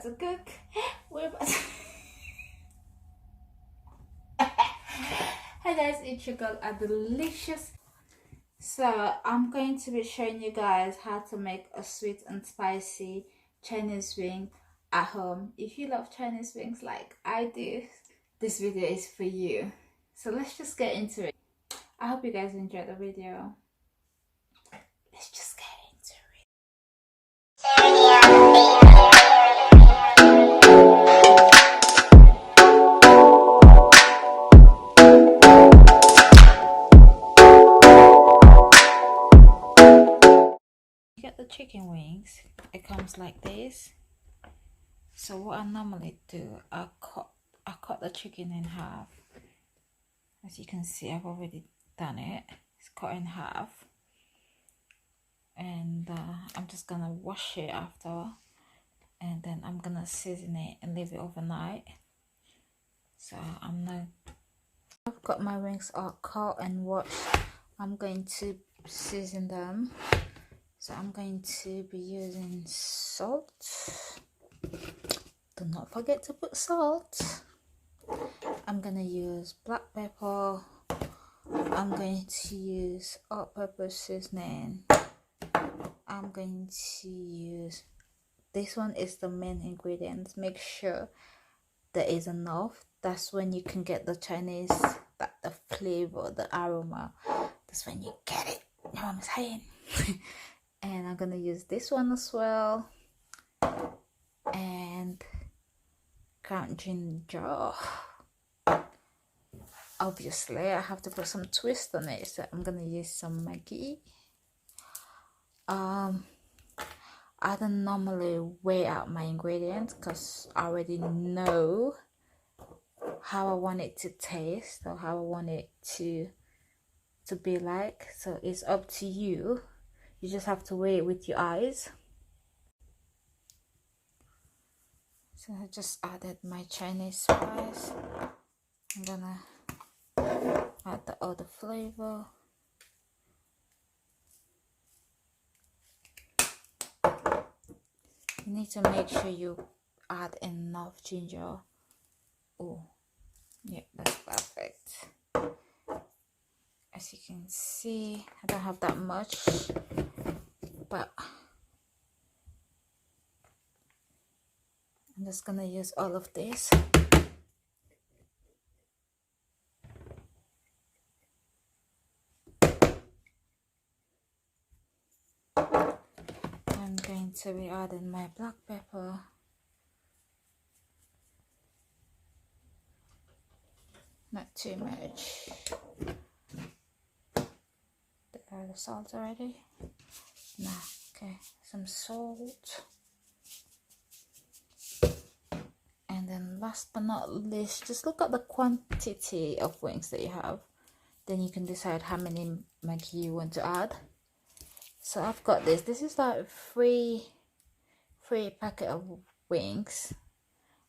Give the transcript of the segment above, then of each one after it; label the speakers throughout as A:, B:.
A: about to cook. We're about to... Hey guys, it's your girl, a delicious. So I'm going to be showing you guys how to make a sweet and spicy Chinese wing at home. If you love Chinese wings like I do, this video is for you. So let's just get into it. I hope you guys enjoyed the video. Let's just get into it. You get the chicken wings, it comes like this. So what I normally do, I cut the chicken in half. As you can see, I've already done it. It's cut in half, and I'm just gonna wash it after, and then I'm gonna season it and leave it overnight. So I've got my wings all cut and washed. I'm going to season them. So I'm going to be using salt. Do not forget to put salt. I'm gonna use black pepper. I'm going to use all-purpose seasoning. I'm going to use, this one is the main ingredient. Make sure there is enough. That's when you can get the Chinese, the flavor, the aroma. That's when you get it. You know what I'm saying? And I'm gonna use this one as well. And ground ginger. Obviously I have to put some twist on it, so I'm gonna use some magie. I don't normally weigh out my ingredients because I already know how I want it to taste or how I want it to be like. So it's up to you. You just have to weigh it with your eyes. So I just added my Chinese spice. I'm gonna add the other flavor. You need to make sure you add enough ginger. Oh, yeah, that's perfect. As you can see, I don't have that much, but I'm just gonna use all of this. I'm going to be adding my black pepper. Not too much. Add the salt already? Nah, okay. Some salt. And then last but not least, just look at the quantity of wings that you have. Then you can decide how many magie you want to add. So I've got this. This is like three packet of wings.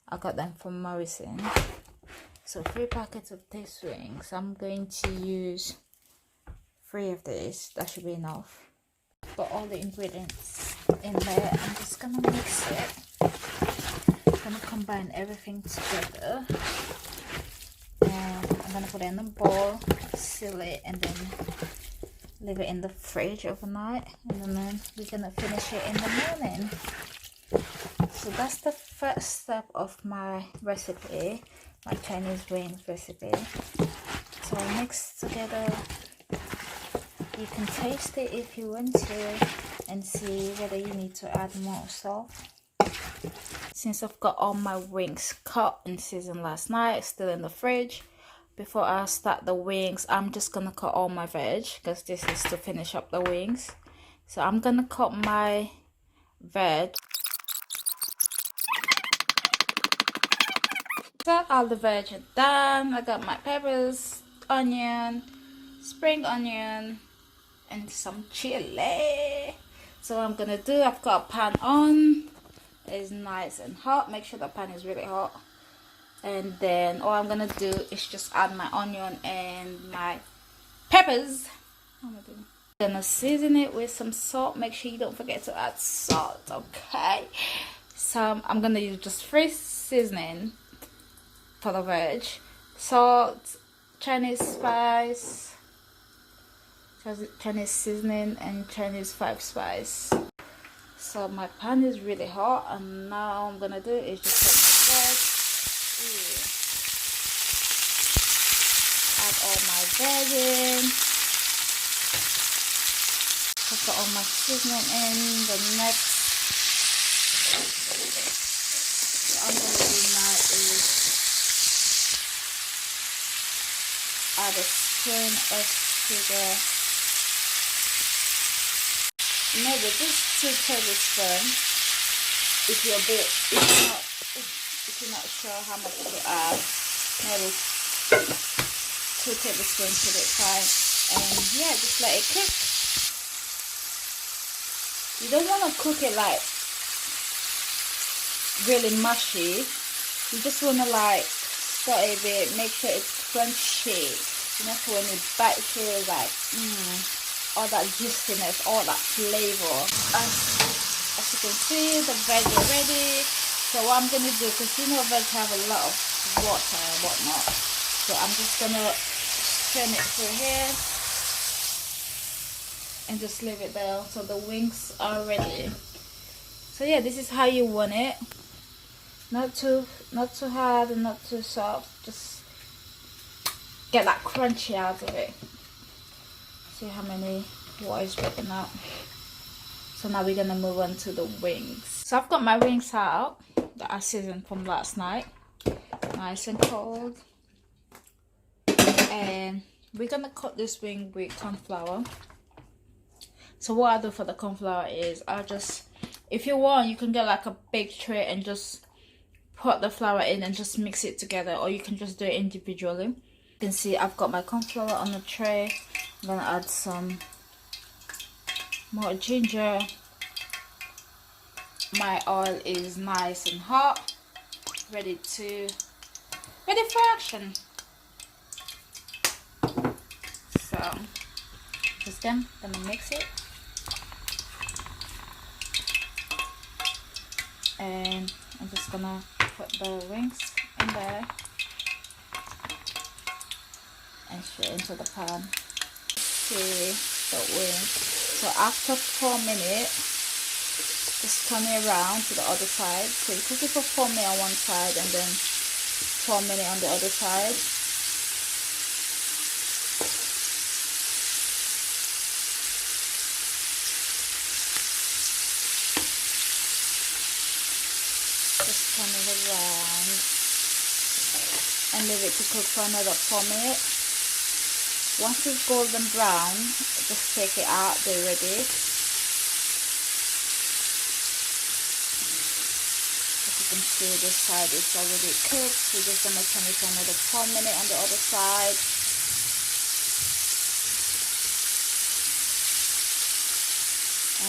A: I got them from Morrison. So 3 packets of these wings. I'm going to use 3 of these. That should be enough. Got all the ingredients in there. I'm just gonna mix it. I'm gonna combine everything together. And I'm gonna put it in a bowl, seal it, and then leave it in the fridge overnight. And then we're gonna finish it in the morning. So that's the first step of my recipe, my Chinese wings recipe. So I mix together. You can taste it if you want to and see whether you need to add more salt. Since I've got all my wings cut and seasoned last night, still in the fridge, before I start the wings, I'm just gonna cut all my veg because this is to finish up the wings. So I'm gonna cut my veg. So all the veg are done. I got my peppers, onion, spring onion, and some chili. So what I'm gonna do, I've got a pan on. It's nice and hot. Make sure the pan is really hot. And then all I'm gonna do is just add my onion and my peppers. I'm gonna season it with some salt. Make sure you don't forget to add salt, okay? some, I'm gonna use just 3 seasoning for the veg: salt, Chinese spice, Chinese seasoning, and Chinese 5 spice. So my pan is really hot, and now I'm gonna do is just put my veg. Add all my veg in. Put all my seasoning in. The next I'm gonna do now is add a spoon of sugar. Maybe just 2 tablespoons. If you're not sure how much to add, maybe 2 tablespoons should be fine. And yeah, just let it cook. You don't want to cook it like really mushy. You just want to like stir it a bit, make sure it's crunchy. You know, so when you bite it, like all that juiciness, all that flavor. As you can see, the veg is ready. So what I'm gonna do, because you know veg have a lot of water and whatnot, so I'm just gonna strain it through here and just leave it there. So the wings are ready. So yeah, this is how you want it. Not too hard and not too soft. Just get that crunchy out of it. See how many water is dripping out. So now we're gonna move on to the wings. So I've got my wings out that I seasoned from last night, nice and cold. And we're gonna cut this wing with corn flour. So what I do for the corn flour is I just, if you want, you can get like a big tray and just put the flour in and just mix it together, or you can just do it individually. You can see I've got my corn flour on the tray. I'm gonna add some more ginger. My oil is nice and hot, ready for action. So just gonna mix it, and I'm just gonna put the wings in there and straight into the pan. See the wings. So after 4 minutes, just turn it around to the other side. So you cook it for 4 minutes on one side and then 4 minutes on the other side. Just turn it around and leave it to cook for another 4 minutes. Once it's golden brown, just take it out, they're ready. As you can see, this side is already cooked. We're just gonna turn it for another 4 minutes on the other side.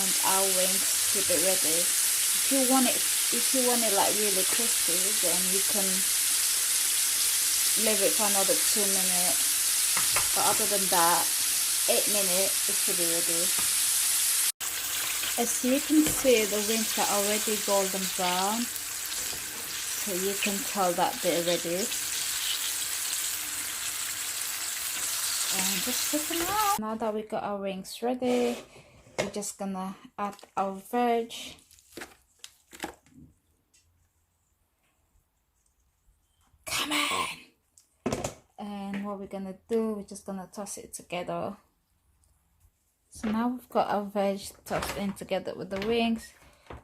A: And our wings should be ready. If you want it like really crispy, then you can leave it for another 2 minutes. But other than that, 8 minutes, it should be ready. As you can see, the wings are already golden brown, so you can tell that they're ready. And just take them out. Now that we got our wings ready, we're just gonna add our veg. Come on! And what we're gonna do, we're just gonna toss it together. So now we've got our veg tossed in together with the wings.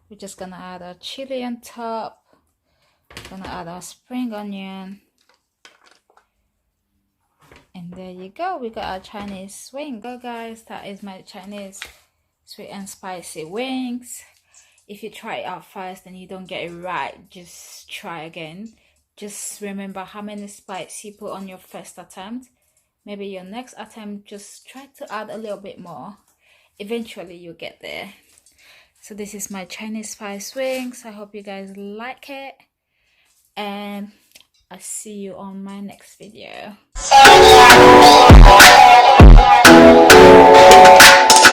A: We're just gonna add our chili on top. Gonna add our spring onion. And there you go, we got our Chinese wing. Go guys, that is my Chinese sweet and spicy wings. If you try it out first and you don't get it right, just try again. Just remember how many spices you put on your first attempt. Maybe your next attempt, just try to add a little bit more. Eventually you'll get there. So this is my Chinese spice wings. I hope you guys like it, and I'll see you on my next video.